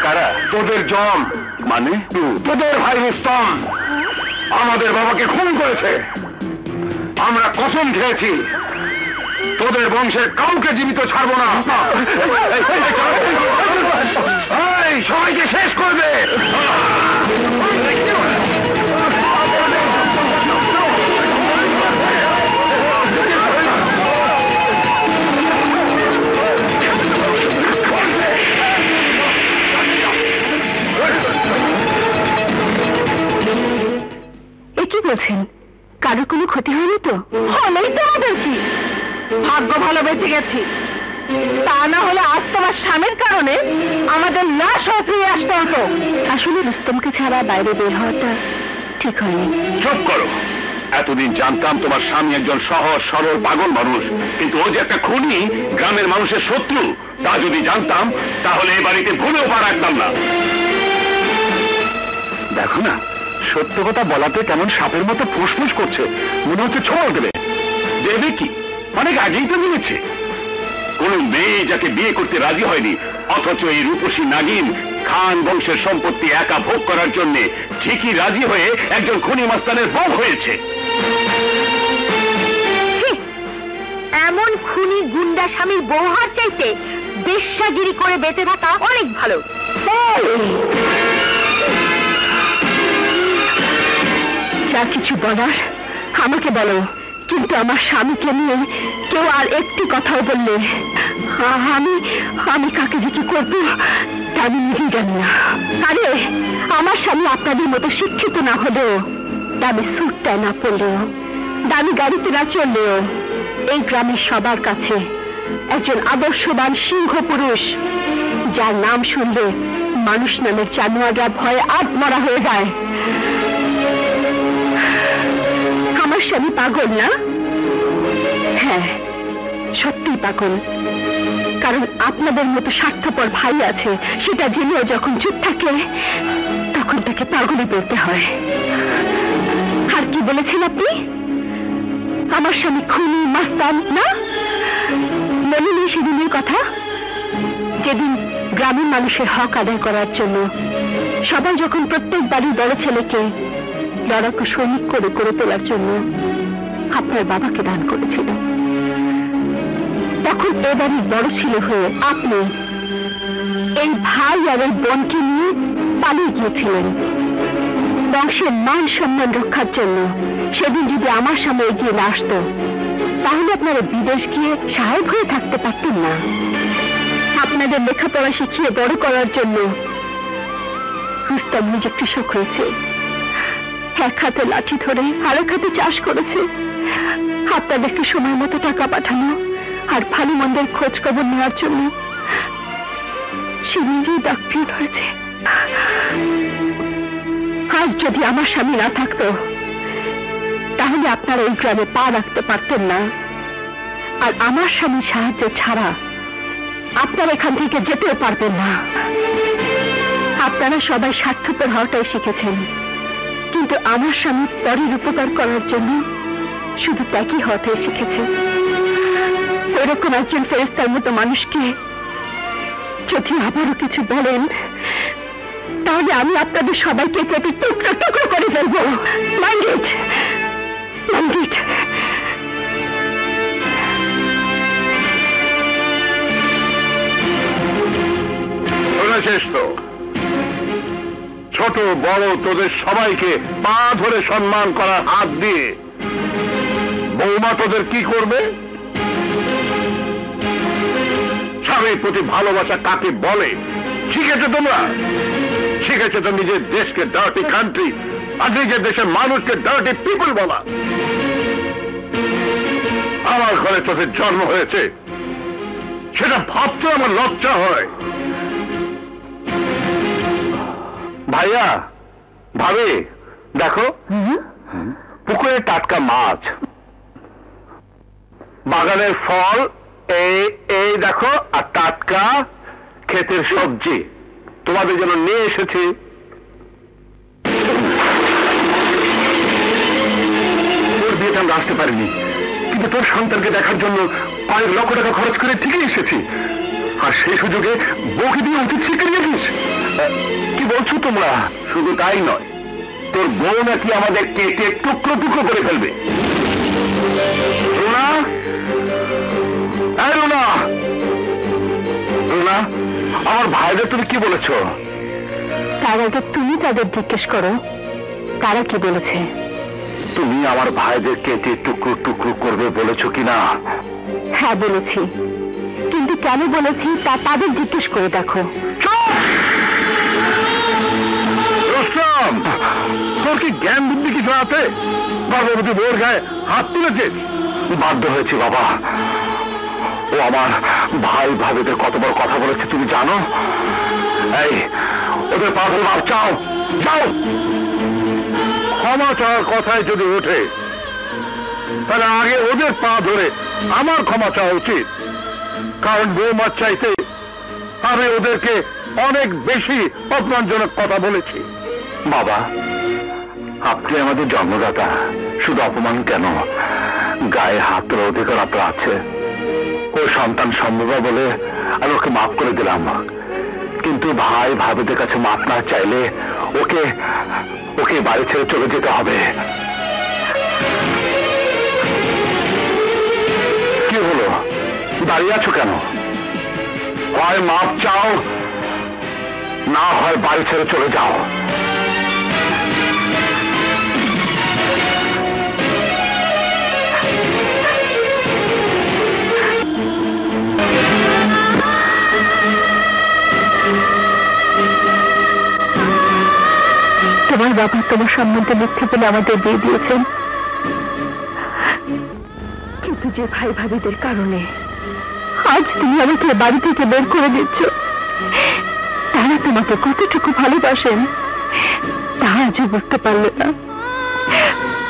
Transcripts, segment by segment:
কারা? তোদের জম, মানে তোদের ভাই রুস্তম আমাদের বাবাকে খুন করেছে। আমরা কসম খেয়েছি তোদের বংশের কাউকে জীবিত ছাড়বো না। সবাইকে শেষ করবে। কি বলছেন? কারো কোনো ক্ষতি হয়নি তো? হলেই তো আমাদের কি ভাগ্য ভালো বেঁচে গেছি, তা না হলে আজ তোমার স্বামীর কারণে আমাদের লাশ ফিরে আসতে হতো। আসলে রুস্তমকে ছাড়া বাইরে বের হওয়াটা ঠিক হয়নি। চুপ করো। এতদিন জানতাম তোমার স্বামী একজন সহজ সরল পাগল মানুষ, কিন্তু ও যে একটা খুনি, গ্রামের মানুষের শত্রু, তা যদি জানতাম তাহলে এ বাড়িতে ভুলেও পা রাখতাম না। দেখো না, সত্য কথা বলাতে কেমন সাপের মতো ফুসফুস করছে, মনে হচ্ছে ছোঁয়া দেবে। দেবে কি? অনেক আগেই তো বলেছে কোন মেয়ে যাকে বিয়ে করতে রাজি হয়নি, অথচ এই রূপসী নাগিন খান বংশের সম্পত্তি একা ভোগ করার জন্য ঠিকই রাজি হয়ে একজন খুনি মাস্তানের বউ হয়েছে। এমন খুনি গুন্ডা স্বামীর বউ হওয়ার চাইতে বেশ্যাগিরি করে বেঁচে থাকা অনেক ভালো। যা কিছু বলার আমাকে বলো, কিন্তু আমার স্বামীকে নিয়ে কেউ আর একটি কথাও বললে আমি কাকে যে কি করবো তা আমি নিজেই জানি না। আরে আমার স্বামী আপনাদের মতো শিক্ষিত না হলেও, দামি স্যুটটা না পরলেও, দামি গাড়িতে না চললেও এই গ্রামের সবার কাছে একজন আদর্শবান সিংহ পুরুষ, যার নাম শুনলে মানুষ নামের জানোয়াররা ভয়ে আত্মরা হয়ে যায়। আমার স্বামী পাগল না? হ্যাঁ, সত্যি পাগল। কারণ আপনাদের মতো স্বার্থপর ভাই আছে সেটা জেনেও যখন চুপ থাকে তখন তাকে পাগলই বলতে হয়। আর কি বলেছেন আপনি? আমার স্বামী খুনি মাস্তান না? মনে নেই সেদিনের কথা, যেদিন গ্রামের মানুষের হক আদায় করার জন্য সবাই যখন প্রত্যেক বাড়ির বড় ছেলেকে লড়াকু সৈনিক করে করে তোলার জন্য আপনার বাবাকে দান করেছিল, তখন এ বাড়ির বড় ছেলে হয়ে আপনি এই ভাই আর এই বোনকে নিয়ে পালিয়ে গিয়েছিলেন বংশের মান সম্মান রক্ষার জন্য। সেদিন যদি আমার সামনে এগিয়ে না আসতো তাহলে আপনারা বিদেশ গিয়ে সাহেব হয়ে থাকতে পারতেন না। আপনাদের লেখাপড়া শিখিয়ে বড় করার জন্য রুস্তম নিজে কৃষক হয়েছে, এক হাতে লাঠি ধরে আরেক হাতে চাষ করেছে। আপনাদেরকে সময় মতো টাকা পাঠানো আর ভালো মন্দের খোঁজ খবর নেওয়ার জন্য সে নিজেই ডাক্তার হয়েছে। আজ যদি আমার স্বামী না থাকতো তাহলে আপনারা এই গ্রামে পা রাখতে পারতেন না, আর আমার স্বামীর সাহায্য ছাড়া আপনারা এখান থেকে যেতেও পারবেন না। আপনারা সবাই স্বার্থপর হওয়াটাই শিখেছেন, কিন্তু আমার স্বামী পরের উপকার করার জন্য শুধু ত্যাগী হওয়াটাই শিখেছেন। এরকম একজন ফেরেশতার মতো মানুষকে যদি আবারও কিছু বলেন তাহলে আমি আপনাদের সবাইকে কেটে টুকরো টুকরো করে ফেলবো। Mind it, mind it. শুনেছিস তো, ছোট বড় তোদের সবাইকে পা ধরে সম্মান করার হাত দিয়ে বৌমা তোদের কি করবে? স্বামীর প্রতি ভালোবাসা কাকে বলে শিখেছো তোমরা? শিখেছো তো নিজের দেশকে ডার্টি কান্ট্রি আর নিজের দেশের মানুষকে ডার্টি পিপল বলা। আমার ঘরে তোদের জন্ম হয়েছে, সেটা ভাবতে আমার লজ্জা হয়। ভাইয়া, ভাবি, দেখো পুকুরের টাটকা মাছ, বাগানের ফল, এই দেখো, আর টাটকা ক্ষেতের সবজি তোমাদের জন্য নিয়ে এসেছি। তোর বিয়েতে আমরা আসতে পারিনি, কিন্তু তোর সন্তানকে দেখার জন্য কয়েক লক্ষ টাকা খরচ করে ঠিকই এসেছি। আর সেই সুযোগে বউকে দিয়ে উচিত শিক্ষা দিয়েছিস। কি বলছো তোমরা? শুধু তাই নয়, তোর বউ নাকি আমাদের কেটে টুকরো টুকরো করে ফেলবে। রুনা, রুনা, রুনা, আমার ভাইদের তুমি কি বলেছ? তার আগে তুমি তাদের জিজ্ঞেস করো তারা কি বলেছে। তুমি আমার ভাইদের কেটে টুকরো টুকরো করবে বলেছো কিনা? হ্যাঁ বলেছি, কিন্তু কেন বলেছি তা তাদের জিজ্ঞেস করে দেখো। তোর কি জ্ঞান বুদ্ধি কিছু আছে? গর্ভবতী বউর গায়ে হাত তুলেছে। বাধ্য হয়েছি বাবা, ও আমার ভাই ভাবিদের কত বড় কথা বলেছে তুমি জানো? এই ওদের পা ধরে মাপ চাও, যাও। ক্ষমা চাওয়ার কথায় যদি ওঠে তাহলে আগে ওদের পা ধরে আমার ক্ষমা চাওয়া উচিত, কারণ বৌমার চাইতে আমি ওদেরকে অনেক বেশি অপমানজনক কথা বলেছি। বাবা, আপনি আমাদের জন্মদাতা, শুধু অপমান কেন, গায়ে হাত তোলার অধিকার আপনার আছে। ও সন্তান সম্ভব বলে আমি ওকে মাফ করে দিলাম, কিন্তু ভাই ভাবিদের কাছে মাফ না চাইলে ওকে ওকে বাড়ি ছেড়ে চলে যেতে হবে। কি হলো, দাঁড়িয়ে আছো কেন? হয় মাফ চাও, না হয় বাড়ি ছেড়ে চলে যাও। তোমার বাবা তোমার সম্বন্ধে মিথ্যে বলে আমাদের বিয়ে দিয়েছেন, কিন্তু যে ভাই ভাবিদের কারণে আজ তুমি আমাকে বাড়ি থেকে বের করে দিচ্ছ, তারা তোমাকে কতটুকু ভালোবাসেন তা আজও বুঝতে পারলে না।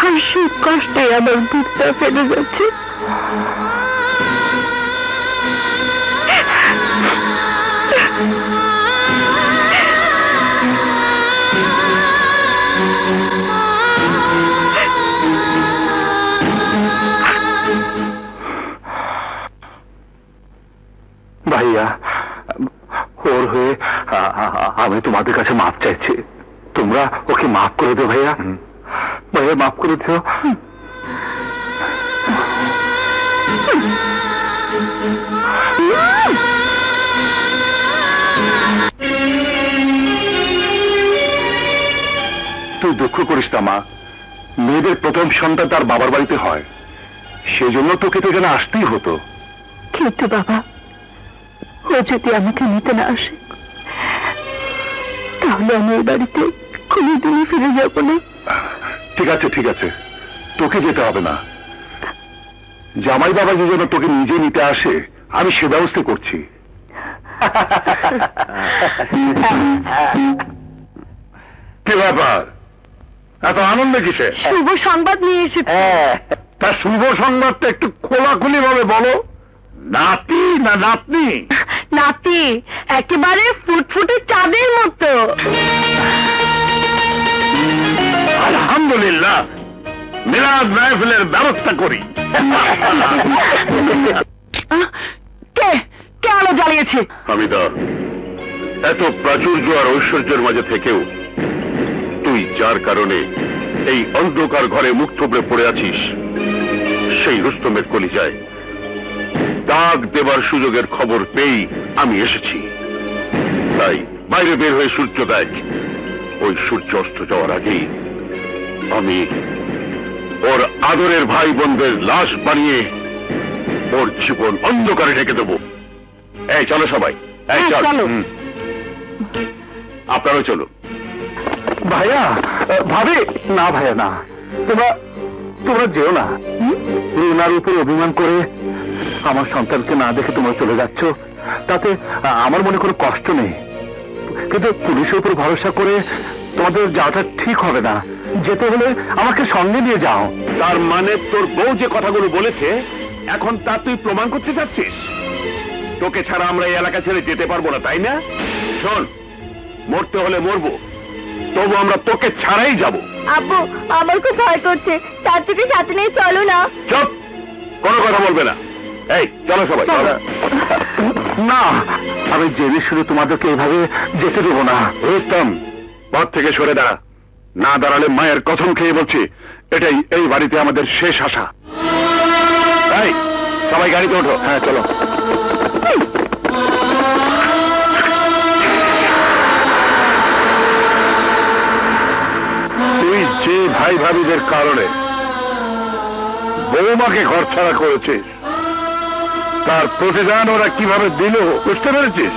আর সেই কষ্টে আমার বুকটা ফেলে যাচ্ছে। ভাইয়া, ওর হয়ে আমি তোমাদের কাছে মাপ চাইছি, তোমরা ওকে মাফ করে দিও। ভাইয়া, ভাইয়া মাফ করে দিও। তুই দুঃখ করিস না মা, মেয়েদের প্রথম সন্তান তার বাবার বাড়িতে হয়, সেজন্য তোকে তো এখানে আসতেই হতো। কিন্তু বাবা, ও যদি আমাকে নিতে না আসে তাহলে আমি এই বাড়িতে কোনোদিনই ফিরে যাব না। ঠিক আছে ঠিক আছে, তোকে যেতে হবে না। জামাই বাবা যে যেন তোকে নিজে নিতে আসে আমি সে ব্যবস্থা করছি। কি ব্যাপার, এত আনন্দ কিসে? শুভ সংবাদ নিয়ে এসেছি। তার শুভ সংবাদটা একটু খোলাখুলি ভাবে বলো। নাতি না নাতনি? নাতি, একেবারে ফুটফুটে চাঁদের মতো। আলহামদুলিল্লাহ, মিলাদ মাহফিলের ব্যবস্থা করি। কে কে আলো জ্বালিয়েছে? হামিদা, এত প্রাচুর্য আর ঐশ্বর্যের মাঝে থেকেও তুই যার কারণে এই অন্ধকার ঘরে মুখ থুবড়ে পড়ে আছিস, সেই রুস্তমের কলিজায় দাগ দেবার সুযোগের খবর পেয়েই আমি এসেছি। তাই বাইরে বের হয়ে সূর্য দেখ, ওই সূর্য অস্ত যাওয়ার আগেই আমি ওর আদরের ভাই বোনদের লাশ বানিয়ে ওর জীবন অন্ধকারে ঢেকে দেব। এই চলো সবাই, এই চলো। আপনারাও চলো। ভাইয়া, ভাবি, না ভাইয়া না, তোমরা যেও না। রুনার উপর অভিমান করে আমার সন্তানকে না দেখে তোমরা চলে যাচ্ছ, তাতে আমার মনে কোনো কষ্ট নেই, কিন্তু পুলিশের উপর ভরসা করে তোমাদের যাওয়াটা ঠিক হবে না। যেতে হলে আমাকে সঙ্গে নিয়ে যাও। তার মানে তোর বউ যে কথাগুলো বলেছে এখন তা তুই প্রমাণ করতে চাচ্ছিস? তোকে ছাড়া আমরা এই এলাকা ছেড়ে যেতে পারবো না, তাই না? শোন, মরতে হলে মরবো, তবু আমরা তোকে ছাড়াই যাব। আব্বু, আমার খুব ভয় করছে, তার থেকে সাথে নিয়ে চলো না। চুপ, কোনো কথা বলবে না। এই চলো সবাই। না, আমি জেনে শুনে তোমাদেরকে এভাবে যেতে দেবো না। উত্তম, পথ থেকে সরে দাঁড়া। না দাঁড়ালে মায়ের কসম খেয়ে বলছি, এটাই এই বাড়িতে আমাদের শেষ আশা। তাই সবাই গাড়িতে ওঠো। হ্যাঁ চলো। তুই যে ভাই ভাবিদের কারণে বৌমাকে ঘর ছাড়া করেছিস, তার প্রতিদান ওরা কিভাবে দিল বুঝতে পেরেছিস?